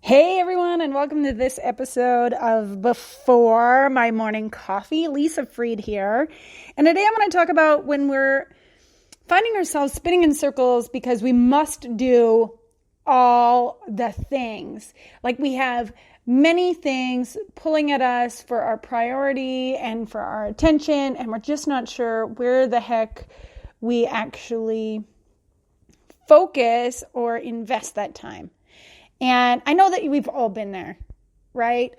Hey everyone, and welcome to this episode of Before My Morning Coffee. Lisa Freed here. And today I'm going to talk about when we're finding ourselves spinning in circles because we must do all the things. Like we have many things pulling at us for our priority and for our attention, and we're just not sure where the heck we actually focus or invest that time. And I know that we've all been there, right?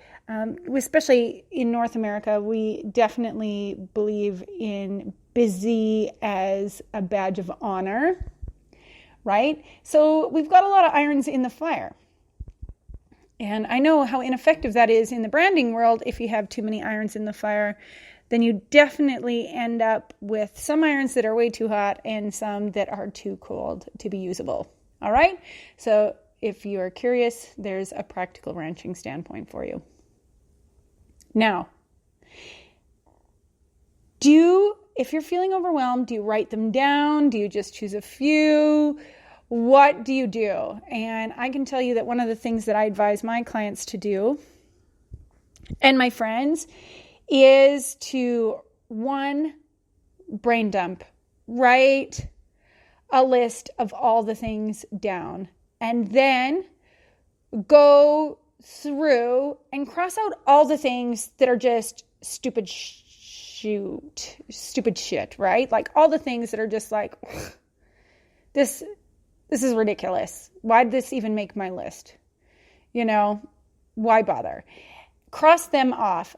Especially in North America, we definitely believe in busy as a badge of honor, right? So we've got a lot of irons in the fire. And I know how ineffective that is in the branding world. If you have too many irons in the fire, then you definitely end up with some irons that are way too hot and some that are too cold to be usable. All right? So if you are curious, there's a practical ranching standpoint for you. Now, if you're feeling overwhelmed, do you write them down? Do you just choose a few? What do you do? And I can tell you that one of the things that I advise my clients to do and my friends is to, one, brain dump. Write a list of all the things down. And then go through and cross out all the things that are just stupid shit, right? Like all the things that are just like, this is ridiculous. Why did this even make my list? Why bother? Cross them off.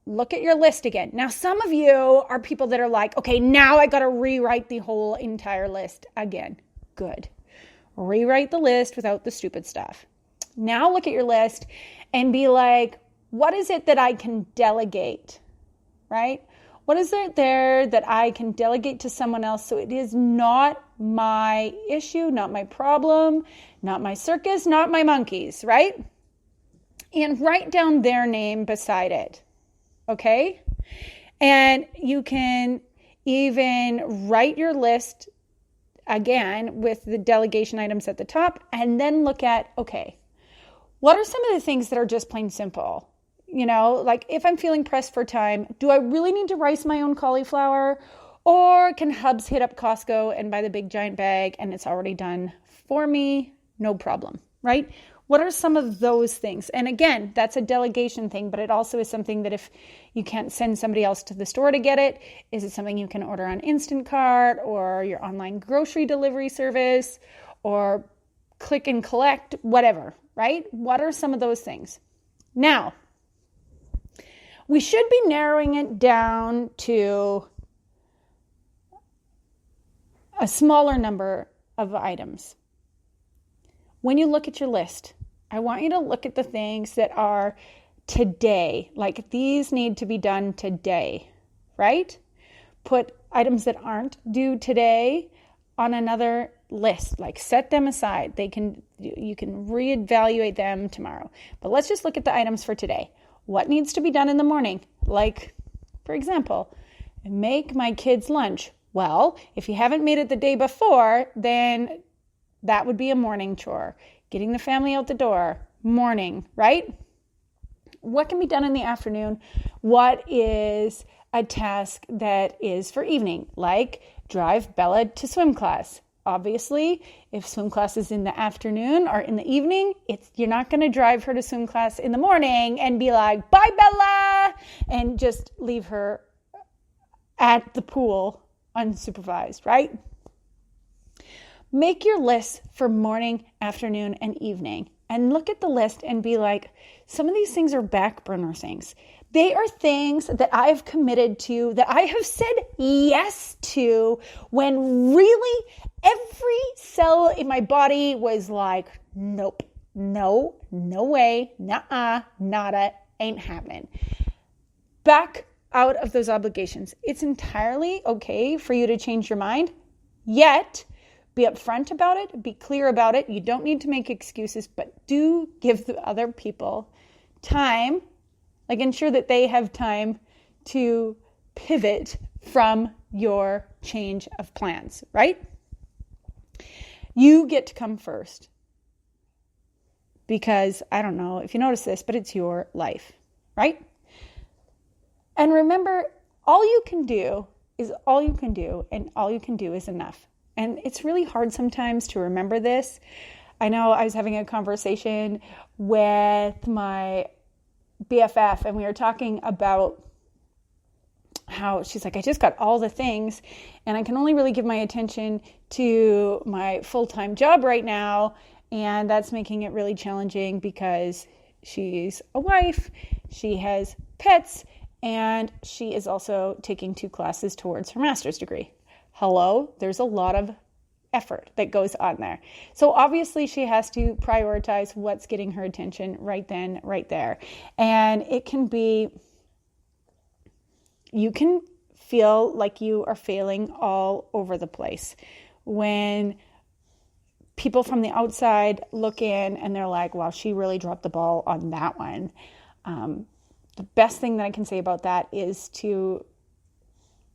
Look at your list again. Now, some of you are people that are like, okay, now I got to rewrite the whole entire list again. Good. Rewrite the list without the stupid stuff. Now look at your list and be like, what is it that I can delegate, right? What is it there that I can delegate to someone else so it is not my issue, not my problem, not my circus, not my monkeys, right? And write down their name beside it, okay? And you can even write your list again with the delegation items at the top, and then look at, okay, what are some of the things that are just plain simple? Like if I'm feeling pressed for time, do I really need to rice my own cauliflower? Or can Hubs hit up Costco and buy the big giant bag and it's already done for me? No problem, right? What are some of those things? And again, that's a delegation thing, but it also is something that if you can't send somebody else to the store to get it, is it something you can order on Instacart or your online grocery delivery service or click and collect, whatever, right? What are some of those things? Now, we should be narrowing it down to a smaller number of items. When you look at your list, I want you to look at the things that are today, like these need to be done today, right? Put items that aren't due today on another list, like set them aside. You can reevaluate them tomorrow. But let's just look at the items for today. What needs to be done in the morning? Like, for example, make my kids lunch. Well, if you haven't made it the day before, then that would be a morning chore. Getting the family out the door, morning, right? What can be done in the afternoon? What is a task that is for evening? Like drive Bella to swim class. Obviously, if swim class is in the afternoon or in the evening, you're not going to drive her to swim class in the morning and be like, bye, Bella, and just leave her at the pool unsupervised, right? Make your list for morning, afternoon, and evening. And look at the list and be like, some of these things are back burner things. They are things that I've committed to, that I have said yes to when really every cell in my body was like, nope, no way, nuh-uh, nada, ain't happening. Back out of those obligations. It's entirely okay for you to change your mind, yet be upfront about it, be clear about it. You don't need to make excuses, but do give the other people time, like ensure that they have time to pivot from your change of plans, right? You get to come first. because I don't know if you notice this, but it's your life, right? And remember, all you can do is all you can do, and all you can do is enough. And it's really hard sometimes to remember this. I know I was having a conversation with my BFF, and we were talking about how she's like, I just got all the things, and I can only really give my attention to my full-time job right now, and that's making it really challenging because she's a wife, she has pets, and she is also taking 2 classes towards her master's degree. Hello, there's a lot of effort that goes on there. So obviously she has to prioritize what's getting her attention right then, right there. And it can be, you can feel like you are failing all over the place when people from the outside look in and they're like, wow, she really dropped the ball on that one. The best thing that I can say about that is to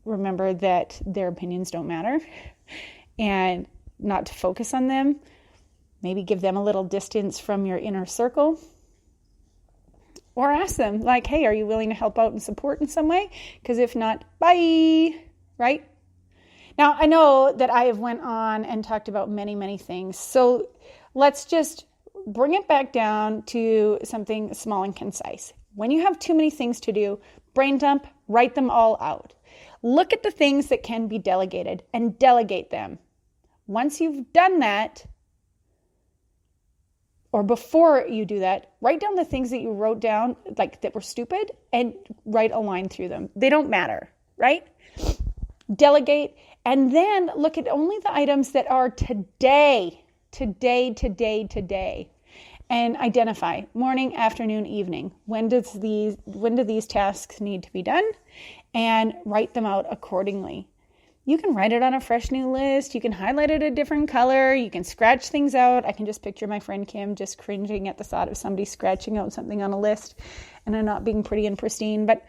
remember that their opinions don't matter and not to focus on them. Maybe give them a little distance from your inner circle, or ask them like, hey, are you willing to help out and support in some way? Because if not, bye, right? Now, I know that I have went on and talked about many, many things. So let's just bring it back down to something small and concise. When you have too many things to do, brain dump, write them all out. Look at the things that can be delegated and delegate them. Once you've done that, or before you do that, write down the things that you wrote down, like that were stupid, and write a line through them. They don't matter, right? Delegate, and then look at only the items that are today, and identify morning, afternoon, evening. When do these tasks need to be done? And write them out accordingly. You can write it on a fresh new list. You can highlight it a different color. You can scratch things out. I can just picture my friend Kim just cringing at the thought of somebody scratching out something on a list and it not being pretty and pristine. But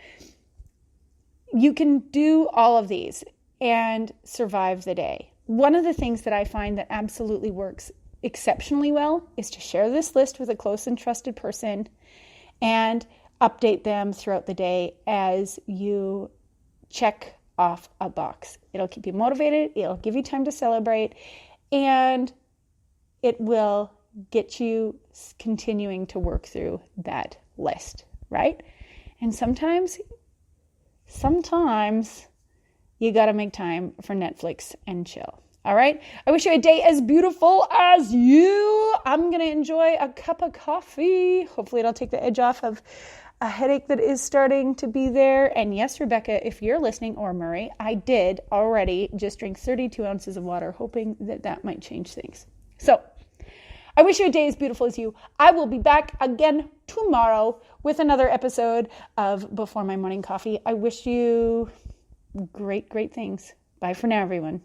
you can do all of these and survive the day. One of the things that I find that absolutely works exceptionally well is to share this list with a close and trusted person and update them throughout the day as you check off a box. It'll keep you motivated, it'll give you time to celebrate, and it will get you continuing to work through that list, right? And sometimes you got to make time for Netflix and chill. All right. I wish you a day as beautiful as you. I'm going to enjoy a cup of coffee. Hopefully it'll take the edge off of a headache that is starting to be there. And yes, Rebecca, if you're listening, or Murray, I did already just drink 32 ounces of water, hoping that might change things. So I wish you a day as beautiful as you. I will be back again tomorrow with another episode of Before My Morning Coffee. I wish you great, great things. Bye for now, everyone.